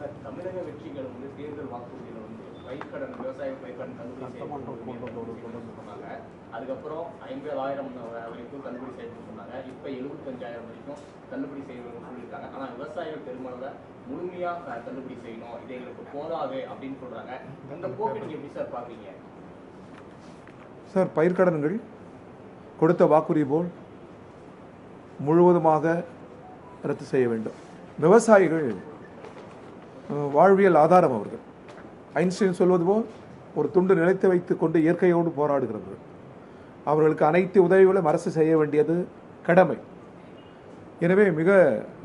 தமிழக வெற்றிகள் தேர்தல் வாக்குறுதியில் பயிர்க்கடன் விவசாய பயிர்க்கடன் தள்ளுபடி சொன்னாங்க. அதுக்கப்புறம் 50,000 வரைக்கும் தள்ளுபடி செய்யணும்னு சொன்னாங்க. இப்போ 75,000 வரைக்கும் தள்ளுபடி செய்யணும்னு சொல்லியிருக்காங்க. ஆனால் விவசாயிகள் பெருமளவில் முழுமையாக தள்ளுபடி செய்யணும், இது எங்களுக்கு போதாது அப்படின்னு சொல்றாங்க. இந்த போக்கு நீங்க எப்படி சார் பாக்குறீங்க? சார், பயிர்க்கடன்கள் கொடுத்த வாக்குறுதி போல் முழுவதுமாக ரத்து செய்ய வேண்டும். விவசாயிகள் வாழ்வியல் ஆதாரம் அவர்கள். ஐன்ஸ்டீன் சொல்வது போல் ஒரு துண்டு நிலைத்து வைத்துக் கொண்டு இயற்கையோடு போராடுகிறவர்கள். அவர்களுக்கு அனைத்து உதவிகளும் அரசு செய்ய வேண்டியது கடமை. எனவே மிக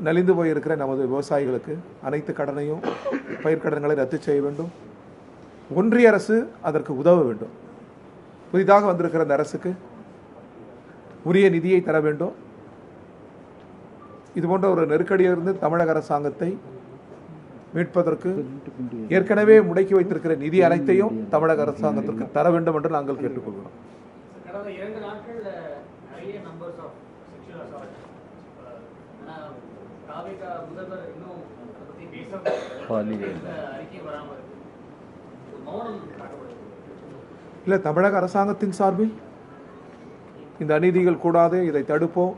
நலிந்து போயிருக்கிற நமது விவசாயிகளுக்கு அனைத்து கடனையும் பயிர்க்கடன்களை ரத்து செய்ய வேண்டும். ஒன்றிய அரசு அதற்கு உதவ வேண்டும். புதிதாக வந்திருக்கிற அந்த அரசுக்கு உரிய நிதியை தர வேண்டும். இதுபோன்ற ஒரு நெருக்கடியிலிருந்து தமிழக அரசாங்கத்தை மீட்பதற்கு ஏற்கனவே முடக்கி வைத்திருக்கிற நிதி அனைத்தையும் தமிழக அரசாங்கத்திற்கு தர வேண்டும் என்று நாங்கள் கேட்டுக்கொள்கிறோம். இல்லை, தமிழக அரசாங்கத்தின் சார்பில் இந்த அநீதிகள் கூடாது, இதை தடுப்போம்,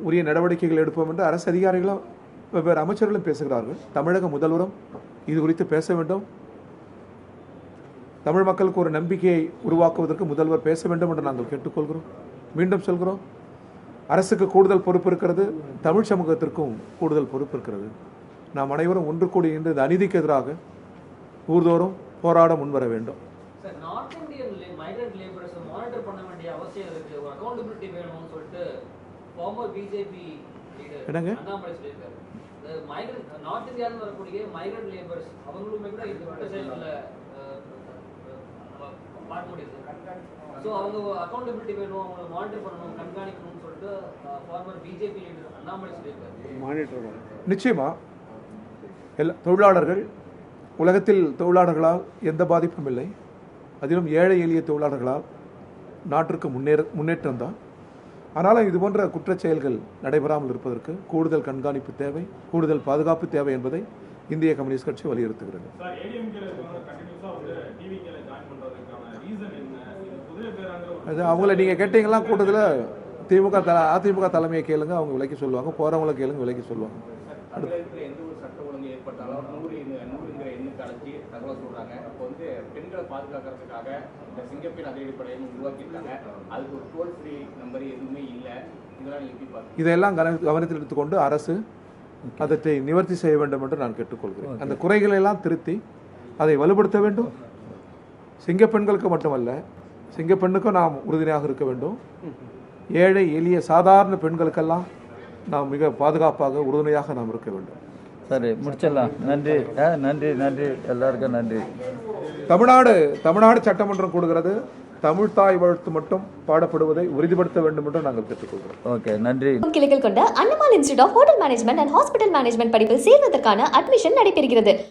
உரிய நடவடிக்கைகள் எடுப்போம் என்று அரசு அதிகாரிகளும் வெவ்வேறு அமைச்சர்களும் பேசுகிறார்கள். தமிழக முதல்வரும் இது குறித்து பேச வேண்டும். தமிழ் மக்களுக்கு ஒரு நம்பிக்கையை உருவாக்குவதற்கு முதல்வர் பேச வேண்டும் என்று நாங்கள் கேட்டுக்கொள்கிறோம். மீண்டும் சொல்கிறோம், அரசுக்கு கூடுதல் பொறுப்பு இருக்கிறது, தமிழ் சமூகத்திற்கும் கூடுதல் பொறுப்பு இருக்கிறது. நாம் அனைவரும் ஒன்று கூடி இன்று இந்த அநீதிக்கு எதிராக ஊர்தோறும் போராட முன்வர வேண்டும். என்னங்க? நிச்சயமா தொழிலாளர்கள், உலகத்தில் தொழிலாளர்களால் எந்த பாதிப்பும் இல்லை. அதிலும் ஏழை எளிய தொழிலாளர்களால் நாட்டிற்கு முன்னேற்றம் தான். ஆனாலும் இது போன்ற குற்றச் செயல்கள் நடைபெறாமல் இருப்பதற்கு கூடுதல் கண்காணிப்பு தேவை, கூடுதல் பாதுகாப்பு தேவை என்பதை இந்திய கம்யூனிஸ்ட் கட்சி வலியுறுத்துகிறது. அது அவங்கள நீங்கள் கேட்டீங்களா கூட்டத்தில் அதிமுக தலைமையை கேளுங்க, அவங்க விலைக்கு சொல்லுவாங்க. போகிறவங்கள கேளுங்க, விலைக்கு சொல்லுவாங்க. பெண்களை பாதுகாக்கிறதுக்காக இந்த சிங்கப்பெண் அதிரடிப்படையை உருவாக்கியிருக்காங்க. அதுக்கு ஒரு டோல் ஃப்ரீ நம்பர் எதுவுமே இல்லை. இதெல்லாம் கவனத்தில் எடுத்துக்கொண்டு அரசு அதை நிவர்த்தி செய்ய வேண்டும் என்று நான் கேட்டுக்கொள்கிறேன். அந்த குறைகளை எல்லாம் திருத்தி அதை வலுப்படுத்த வேண்டும். சிங்கப்பெண்களுக்கு மட்டுமல்ல, சிங்கப்பெண்ணுக்கும் நாம் உறுதுணையாக இருக்க வேண்டும். ஏழை எளிய சாதாரண பெண்களுக்கெல்லாம் நாம் மிக பாதுகாப்பாக உறுதுணையாக நாம் இருக்க வேண்டும். சரி, முடிச்சிடலாம். நன்றி நன்றி நன்றி, எல்லாருக்கும் நன்றி. தமிழ்நாடு சட்டமன்றம் கூடுகிறது. தமிழ் தாய் வாழ்த்து மட்டும் பாடப்படுவதை உறுதிப்படுத்த வேண்டும் என்று நாங்கள் கேட்டுக்கொள்கிறோம். ஓகே, நன்றி. கிளைகள் கொண்ட அண்ணமால் institute of hotel management and hospital management படிப்பில் சேர்வதற்கான அட்மிஷன் நடைபெறுகிறது.